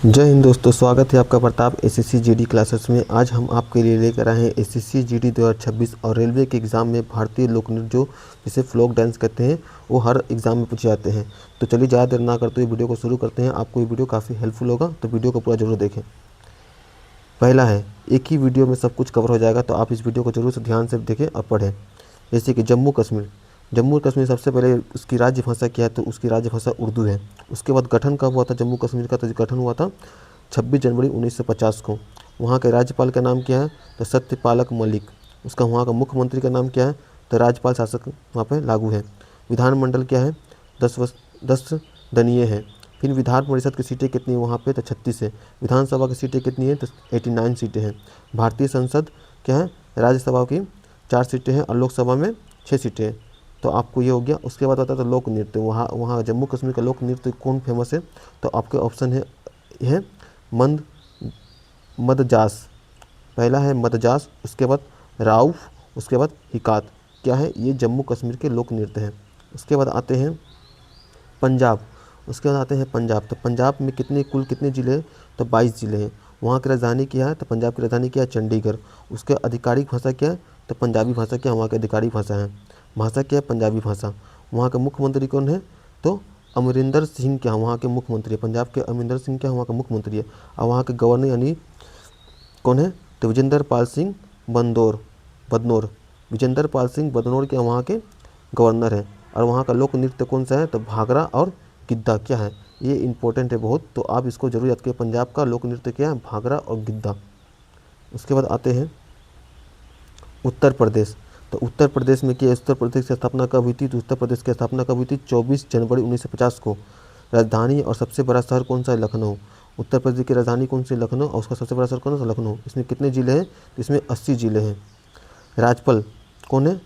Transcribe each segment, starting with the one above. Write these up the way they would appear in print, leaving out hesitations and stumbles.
जय हिंद दोस्तों, स्वागत है आपका प्रताप एसएससी जीडी क्लासेस में। आज हम आपके लिए लेकर आए हैं एसएससी जीडी 2026 और रेलवे के एग्ज़ाम में भारतीय लोक नृत्य जो जिसे फ्लोक डांस कहते हैं वो हर एग्ज़ाम में पूछे जाते हैं। तो चलिए ज़्यादा देर ना करते हुए वीडियो को शुरू करते हैं। आपको ये वीडियो काफ़ी हेल्पफुल होगा, तो वीडियो को पूरा जरूर देखें। पहला है, एक ही वीडियो में सब कुछ कवर हो जाएगा, तो आप इस वीडियो को जरूर से ध्यान से देखें और पढ़ें। जैसे कि जम्मू कश्मीर। जम्मू कश्मीर सबसे पहले उसकी राज्य भाषा क्या है, तो उसकी राज्य भाषा उर्दू है। उसके बाद गठन कब हुआ था जम्मू कश्मीर का, तो गठन हुआ था 26 जनवरी 1950 को। वहाँ के राज्यपाल का नाम क्या है, तो सत्यपालक मलिक। उसका वहाँ का मुख्यमंत्री का नाम क्या है, तो राज्यपाल शासक वहाँ पर लागू है। विधानमंडल क्या है, 10 दनीय है। फिर विधान परिषद की सीटें कितनी है वहाँ पे, तो 36 है। विधानसभा की सीटें कितनी है, तो 89 सीटें हैं। भारतीय संसद क्या है, राज्यसभा की 4 सीटें हैं और लोकसभा में 6 सीटें हैं। तो आपको ये हो गया। उसके बाद आता है तो लोक नृत्य। वहाँ वहाँ जम्मू कश्मीर का लोक नृत्य कौन फेमस है, तो आपके ऑप्शन है मंद मदजास। पहला है मदजास, उसके बाद राउफ, उसके बाद हिकात। क्या है, ये जम्मू कश्मीर के लोक नृत्य हैं। उसके बाद आते हैं पंजाब। उसके बाद आते हैं पंजाब। तो पंजाब में कुल कितने ज़िले हैं, तो 22 ज़िले हैं। वहाँ की राजधानी क्या है, तो पंजाब की राजधानी क्या है, चंडीगढ़। उसके आधिकारिक भाषा क्या है, तो पंजाबी भाषा क्या है, वहाँ की आधिकारिक भाषा है। भाषा क्या है, पंजाबी भाषा। वहाँ के मुख्यमंत्री कौन है, तो अमरिंदर सिंह क्या वहाँ के मुख्यमंत्री है। पंजाब के अमरिंदर सिंह क्या वहाँ का मुख्यमंत्री है। और वहाँ के गवर्नर यानी कौन है, तो विजेंद्र पाल सिंह बदनौर। विजेंद्र पाल सिंह बदनौर के वहाँ के गवर्नर हैं। और वहाँ का लोक नृत्य कौन सा है, तो भांगड़ा और गिद्धा। क्या है, ये इंपॉर्टेंट है बहुत, तो आप इसको जरूर याद करिए। पंजाब का लोक नृत्य क्या है, भांगड़ा और गिद्धा। उसके बाद आते हैं उत्तर प्रदेश। तो उत्तर प्रदेश में क्या, उत्तर प्रदेश की स्थापना कब हुई थी, तो उत्तर प्रदेश की स्थापना कब हुई थी, 24 जनवरी 1950 को। राजधानी और सबसे बड़ा शहर कौन सा है, लखनऊ। उत्तर प्रदेश की राजधानी कौन सी, लखनऊ। और उसका सबसे बड़ा शहर कौन सा, लखनऊ। इसमें कितने ज़िले हैं, तो इसमें 80 ज़िले हैं। राज्यपाल कौन है,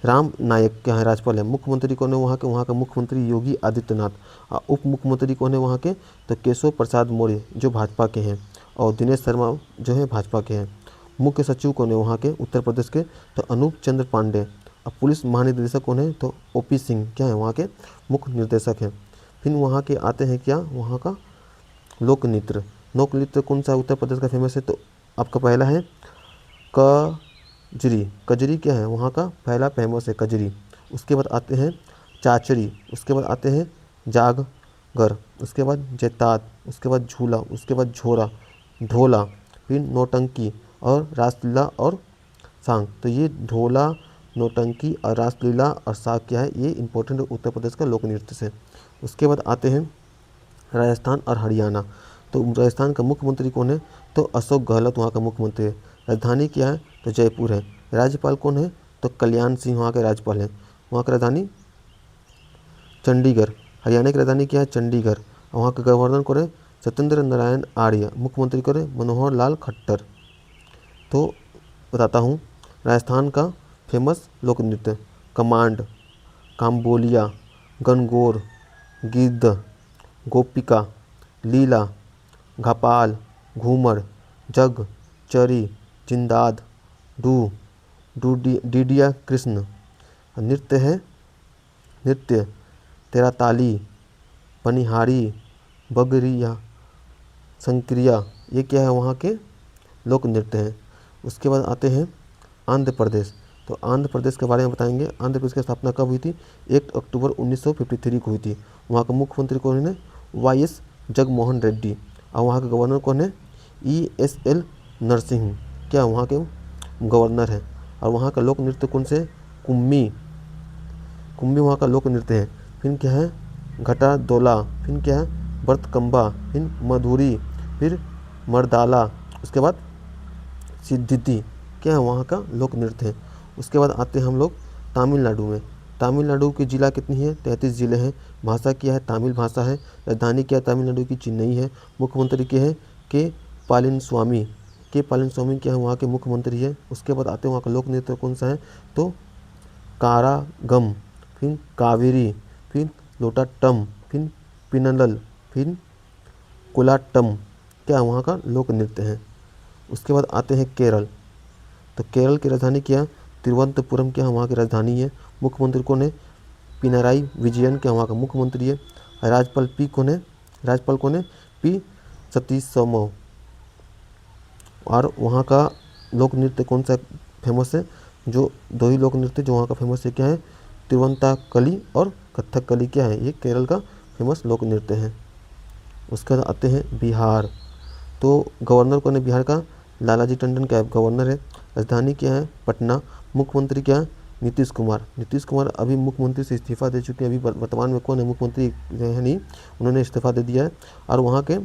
राम नायक क्या है, राज्यपाल है। मुख्यमंत्री कौन है वहाँ का मुख्यमंत्री योगी आदित्यनाथ। और उप मुख्यमंत्री कौन है वहाँ के, तो केशव प्रसाद मौर्य जो भाजपा के हैं। और दिनेश शर्मा जो है भाजपा के हैं। मुख्य सचिव कौन है वहाँ के उत्तर प्रदेश के, तो अनूप चंद्र पांडे। अब पुलिस महानिदेशक कौन है, तो ओपी सिंह क्या है वहाँ के मुख्य निर्देशक हैं। फिर वहाँ के आते हैं क्या, वहाँ का लोक नृत्य। लोक नृत्य कौन सा उत्तर प्रदेश का फेमस है, तो आपका पहला है कजरी। कजरी क्या है वहाँ का पहला फेमस है, कजरी। उसके बाद आते हैं चाचरी। उसके बाद आते हैं जागगर। उसके बाद जैतात। उसके बाद झूला। उसके बाद झोरा ढोला। फिर नौटंकी और रासलीला और सांग। तो ये ढोला, नौटंकी और रासलीला और सांग क्या है, ये इंपॉर्टेंट उत्तर प्रदेश का लोक नृत्य से। उसके बाद आते हैं राजस्थान और हरियाणा। तो राजस्थान का मुख्यमंत्री कौन है, तो अशोक गहलोत वहाँ का मुख्यमंत्री है। राजधानी क्या है, तो जयपुर है। राज्यपाल कौन है, तो कल्याण सिंह वहाँ के राज्यपाल हैं। वहाँ की राजधानी चंडीगढ़। हरियाणा की राजधानी क्या है, चंडीगढ़। और वहाँ के गवर्नर कौन है, सत्येंद्र नारायण आर्य। मुख्यमंत्री कौन है, मनोहर लाल खट्टर। तो बताता हूँ, राजस्थान का फेमस लोक नृत्य कमांड, काम्बोलिया, गणगौर, गिद्ध, गोपिका, लीला, घापाल, घूमर, जग, चरी, जिंदाद, डीडिया कृष्ण। नृत्य है नृत्य तेराताली, पनिहारी, बगरिया, संक्रिया। ये क्या है, वहाँ के लोक नृत्य हैं। उसके बाद आते हैं आंध्र प्रदेश। तो आंध्र प्रदेश के बारे में बताएंगे। आंध्र प्रदेश की स्थापना कब हुई थी, 1 अक्टूबर 1953 को हुई थी। वहाँ का मुख्यमंत्री कौन है, वाई एस जगमोहन रेड्डी। और वहाँ के गवर्नर कौन है, ESL नरसिंह। क्या वहाँ के गवर्नर हैं। और वहाँ का लोक नृत्य कौन से, कुम्मी। कुम्मी वहाँ का लोक नृत्य है। फिर क्या है, घटा दोला। फिर क्या है, बर्तकंबा। फिर मधुरी। फिर मर्दाला। उसके बाद सिद्धिती। क्या है, वहाँ का लोक नृत्य है। उसके बाद आते हैं हम लोग तमिलनाडु में। तमिलनाडु के जिला कितनी है, 33 ज़िले हैं। भाषा क्या है, तमिल भाषा है। राजधानी क्या है, तमिलनाडु की चेन्नई है। मुख्यमंत्री के हैं के पालिनस्वामी। के पालिनस्वामी क्या है, वहाँ के मुख्यमंत्री है। उसके बाद आते हैं वहाँ का लोक नृत्य कौन सा है, तो कारागम। फिर कावेरी। फिर लोटाटम। फिर पिनलल। फिर कोलाटम। क्या वहाँ का लोक नृत्य है। उसके बाद आते हैं केरल। तो केरल की राजधानी क्या है, तिरुवनंतपुरम क्या वहाँ की राजधानी है। मुख्यमंत्री कौन है, पिनाराई विजयन क्या वहाँ का मुख्यमंत्री है। राज्यपाल कौन है, राज्यपाल कौन है, पी सतीश समो। और वहाँ का लोक नृत्य कौन सा फेमस है? जो दो ही लोक नृत्य जो वहाँ का फेमस है क्या है? तिरुवंताकली और कथकली क्या है? ये केरल का फेमस लोक नृत्य है। उसके बाद आते हैं बिहार। तो गवर्नर कौन है बिहार का? लालाजी टंडन क्या है गवर्नर है। राजधानी क्या है? पटना। मुख्यमंत्री क्या है? नीतीश कुमार। नीतीश कुमार अभी मुख्यमंत्री से इस्तीफा दे चुके हैं। अभी वर्तमान में कौन है मुख्यमंत्री है नहीं, उन्होंने इस्तीफा दे दिया है। और वहाँ के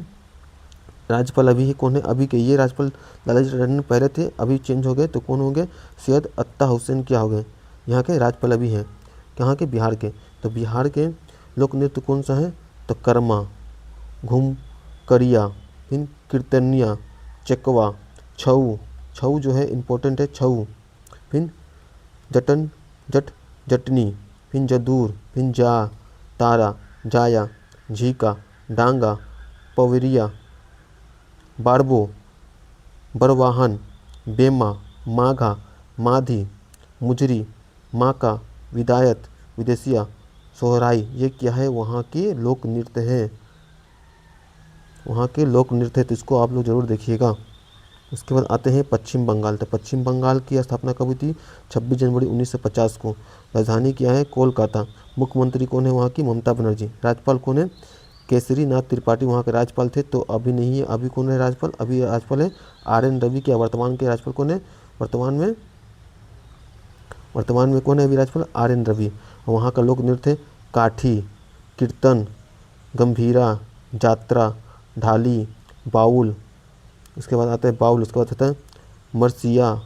राज्यपाल अभी ही कौन है? अभी के ये राज्यपाल लालाजी टंडन पहले थे, अभी चेंज हो गए तो कौन हो गए? सैयद अत्ता हुसैन क्या हो गए? यहाँ के राज्यपाल अभी हैं। कहाँ के? बिहार के। तो बिहार के लोक नृत्य कौन सा है? तो कर्मा, घूम करिया, फिर कीर्तनिया, चकवा, छऊ। छऊ जो है इम्पोर्टेंट है, छऊ। फिर जटन, जट, जटनी, फिर जदूर, फिर जा, तारा, जाया, झीका, डांगा, पवरिया, बारबो, बरवाहन, बेमा, माघा, माधी, मुजरी, माका, विदायत, विदेशिया, सोहराई। ये क्या है? वहाँ के लोक नृत्य हैं। वहाँ के लोक नृत्य है, तो इसको आप लोग ज़रूर देखिएगा। उसके बाद आते हैं पश्चिम बंगाल। तो पश्चिम बंगाल की स्थापना कब हुई थी? 26 जनवरी 1950 को। राजधानी क्या है? कोलकाता। मुख्यमंत्री कौन है वहाँ की? ममता बनर्जी। राज्यपाल कौन है? केसरी नाथ त्रिपाठी वहाँ के राज्यपाल थे, तो अभी नहीं है। अभी कौन है राज्यपाल? अभी राज्यपाल है RN रवि। क्या वर्तमान के राज्यपाल कौन है? वर्तमान में कौन है अभी राज्यपाल? RN रवि। वहाँ का लोक नृत्य काठी, कीर्तन, गंभीरा, जात्रा, ढाली, बाउल। उसके बाद आता है बाउल। उसके बाद आता है मरसिया,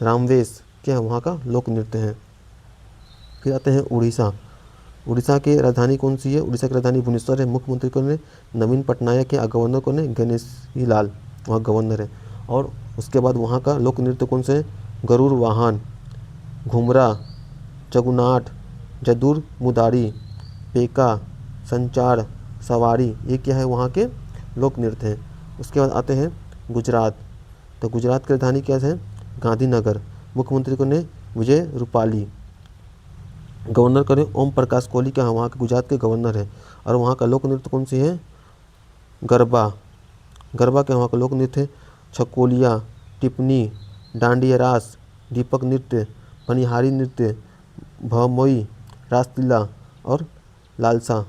रामवेश। क्या है? वहाँ का लोक नृत्य है। फिर आते हैं उड़ीसा। उड़ीसा की राजधानी कौन सी है? उड़ीसा की राजधानी भुवनेश्वर है। मुख्यमंत्री कौन है? नवीन पटनायक है। और गवर्नर कौन है? गणेशी लाल वहाँ गवर्नर है। और उसके बाद वहाँ का लोक नृत्य कौन से है? गरुड़ वाहन, घुमरा, जगुनाट, जदुर मुदारी, पेका, संचार, सवारी। ये क्या है? वहाँ के लोक नृत्य हैं। उसके बाद आते हैं गुजरात। तो गुजरात की राजधानी क्या है? गांधीनगर। मुख्यमंत्री कौन है? विजय रूपाली। गवर्नर कौन है? ओम प्रकाश कोहली। क्या वहाँ के गुजरात के गवर्नर है। और वहाँ का लोक नृत्य कौन सी है? गरबा। गरबा के वहाँ का लोक नृत्य है छकोलिया, टिप्पणी, डांडिया रास, दीपक नृत्य, पनिहारी नृत्य, भमोई, रासलीला और लायसा।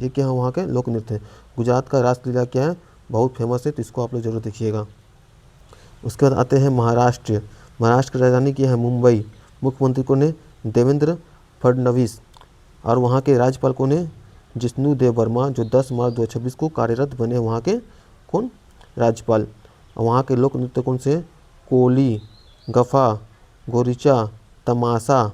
ये क्या है? वहाँ के लोक नृत्य है। गुजरात का रासलीला क्या है? बहुत फेमस है, तो इसको आप लोग जरूर देखिएगा। उसके बाद आते हैं महाराष्ट्र। महाराष्ट्र की राजधानी क्या है? मुंबई। मुख्यमंत्री कौन है? देवेंद्र फडणवीस। और वहाँ के राज्यपाल कौन है? जिष्णु देव वर्मा, जो 10 मार्च 2026 को कार्यरत बने वहाँ के कौन? राज्यपाल। और वहाँ के लोक नृत्य कौन से हैं? कोली, गफा, गोरिचा, तमाशा।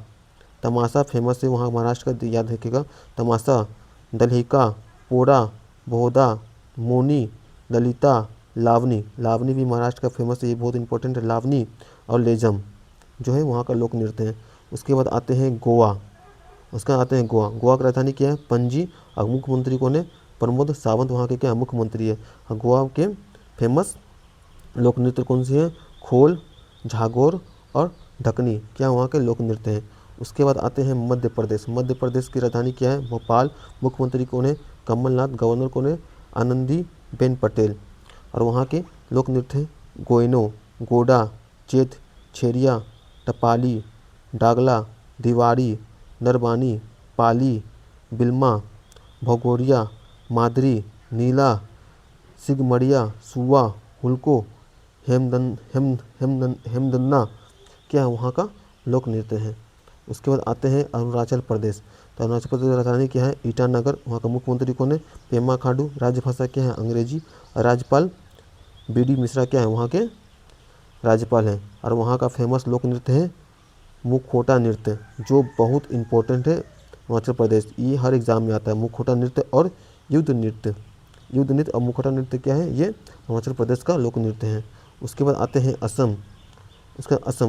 तमाशा फेमस है वहाँ महाराष्ट्र का, याद रखिएगा। तमाशा, दलहिका, पोड़ा, बोहदा, मोनी, ललिता, लावनी। लावनी भी महाराष्ट्र का फेमस है, ये बहुत इंपॉर्टेंट है। लावनी और लेजम जो है वहाँ का लोक नृत्य है। उसके बाद आते हैं गोवा। गोवा की राजधानी क्या है? पणजी। और मुख्यमंत्री कौन है? प्रमोद सावंत वहाँ के क्या है? मुख्यमंत्री है। और गोवा के फेमस लोक नृत्य कौन सी है? खोल, झागोर और ढकनी। क्या वहाँ के लोक नृत्य हैं। उसके बाद आते हैं मध्य प्रदेश। मध्य प्रदेश की राजधानी क्या है? भोपाल। मुख्यमंत्री कौन है? कमलनाथ। गवर्नर कौन है? आनंदीबेन पटेल। और वहाँ के लोक नृत्य हैं गोइनो, गोडा, चेत, छेरिया, टपाली, डागला, दीवारी, नरबानी, पाली, बिल्मा, भगोरिया, मादरी, नीला, सिगमड़िया, सुआ, हुल्को, हेमदन्ना। क्या है? वहाँ का लोक नृत्य है। उसके बाद आते हैं अरुणाचल प्रदेश। तो अरुणाचल प्रदेश की राजधानी क्या है? ईटानगर। वहाँ का मुख्यमंत्री कौन है? पेमा खांडू। राजभाषा क्या है? अंग्रेजी। राज्यपाल BD मिश्रा क्या है? वहाँ के राज्यपाल हैं। और वहाँ का फेमस लोक नृत्य है मुखौटा नृत्य, जो बहुत इम्पोर्टेंट है अरुणाचल प्रदेश। ये हर एग्जाम में आता है, मुखौटा नृत्य और युद्ध नृत्य। युद्ध नृत्य और मुखौटा नृत्य क्या है? ये अरुणाचल प्रदेश का लोक नृत्य है। उसके बाद आते हैं असम।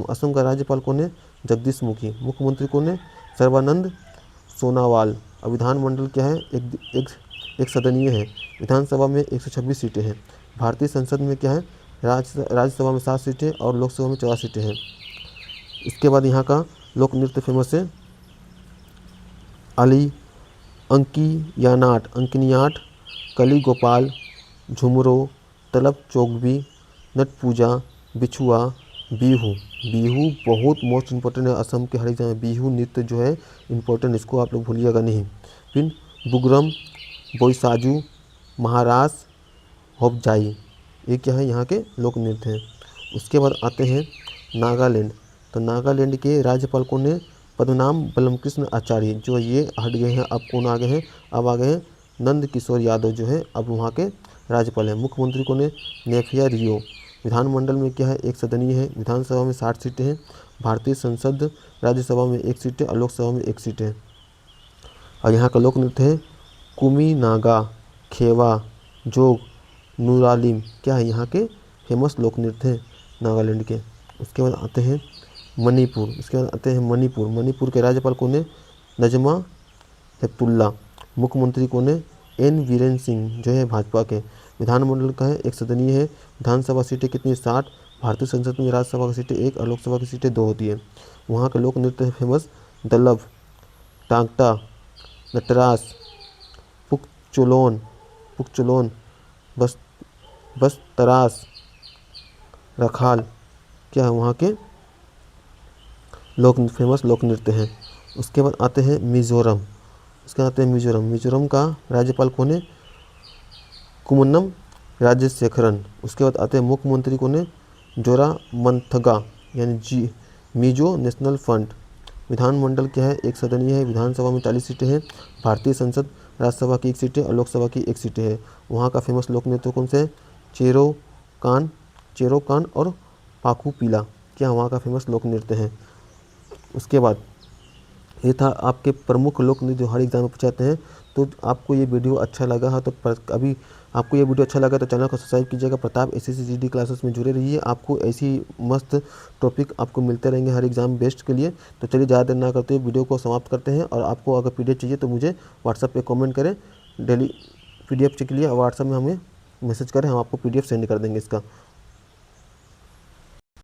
असम का राज्यपाल कौन है? जगदीश मुखी। मुख्यमंत्री कौन है? सर्बानंद सोनोवाल। और विधानमंडल क्या है? एक सदनीय है। विधानसभा में 126 सीटें हैं। भारतीय संसद में क्या है? राज्यसभा में 7 सीटें और लोकसभा में 14 सीटें हैं। इसके बाद यहाँ का लोक नृत्य फेमस है अंकियानाट, कली गोपाल, झुमरो, तलब चौकबी, नट पूजा, बिछुआ, बिहू। बिहू बहुत मोस्ट इम्पोर्टेंट है, असम के हर एग्जाम में बिहू नृत्य जो है इम्पोर्टेंट, इसको आप लोग भूलिएगा नहीं। फिर बुगरम, बोईसाजू, महारास, होपजाई, ये क्या है यहाँ के लोक नृत्य हैं। उसके बाद आते हैं नागालैंड। तो नागालैंड के राज्यपाल कौन है? पद्मनाभ बलमकृष्ण आचार्य। जो ये हट गए हैं, अब कौन आ गए हैं? अब आ गए हैं नंद किशोर यादव जो है अब वहाँ के राज्यपाल हैं। मुख्यमंत्री कौन है? नेफिया रियो। विधानमंडल में क्या है? एक सदनीय है। विधानसभा में 60 सीटें हैं। भारतीय संसद राज्यसभा में 1 सीट है और लोकसभा में 1 सीट है। और यहाँ का लोक नृत्य है कुमी नागा, खेवा, जोग, नूरालिम। क्या है यहाँ के फेमस लोक नृत्य हैं नागालैंड के। उसके बाद आते हैं मणिपुर। इसके बाद आते हैं मणिपुर। मणिपुर के राज्यपाल कौन है? नजमा हेपतुल्ला। मुख्यमंत्री कौन है? एन वीरेन सिंह जो है भाजपा के। विधानमंडल का है, एक सदनीय है। विधानसभा सीटें कितनी? 60। भारतीय संसद में राज्यसभा की सीटें 1 और लोकसभा की सीटें 2 होती है। वहाँ का लोक नृत्य है फेमस दल्लभ, टांगटा, नटरास, पुकचोलोन, बस बस्तरास, रखाल। क्या है वहाँ के फेमस लोक नृत्य हैं। उसके बाद आते हैं मिजोरम। उसके बाद आते हैं मिजोरम। मिजोरम का राज्यपाल कौन है? कुमनम राजशेखरन। उसके बाद आते हैं मुख्यमंत्री कौन है? जोरामथंगा यानी जी मिजो नेशनल फ्रंट। विधानमंडल क्या है? एक सदनीय है। विधानसभा में 40 सीटें हैं। भारतीय संसद राज्यसभा की 1 सीट है और लोकसभा की 1 सीटें है। वहाँ का फेमस लोक नृत्य कौन से है? चेरोकान, चेरोकान और पाकू पीला। क्या वहाँ का फेमस लोक नृत्य है। उसके बाद ये था आपके प्रमुख लोक नृत्य जो हर एग्जाम में पूछे जाते हैं। तो आपको ये वीडियो अच्छा लगा है तो अभी आपको ये वीडियो अच्छा लगा तो चैनल को सब्सक्राइब कीजिएगा। प्रताप एसएससी जीडी क्लासेस में जुड़े रहिए, आपको ऐसी मस्त टॉपिक आपको मिलते रहेंगे हर एग्जाम बेस्ट के लिए। तो चलिए ज़्यादा देर ना करते हुए वीडियो को समाप्त करते हैं। और आपको अगर पीडीएफ चाहिए तो मुझे व्हाट्सएप पे कमेंट करें, डेली पीडीएफ के लिए व्हाट्सएप में हमें मैसेज करें, हम आपको पीडीएफ सेंड कर देंगे इसका।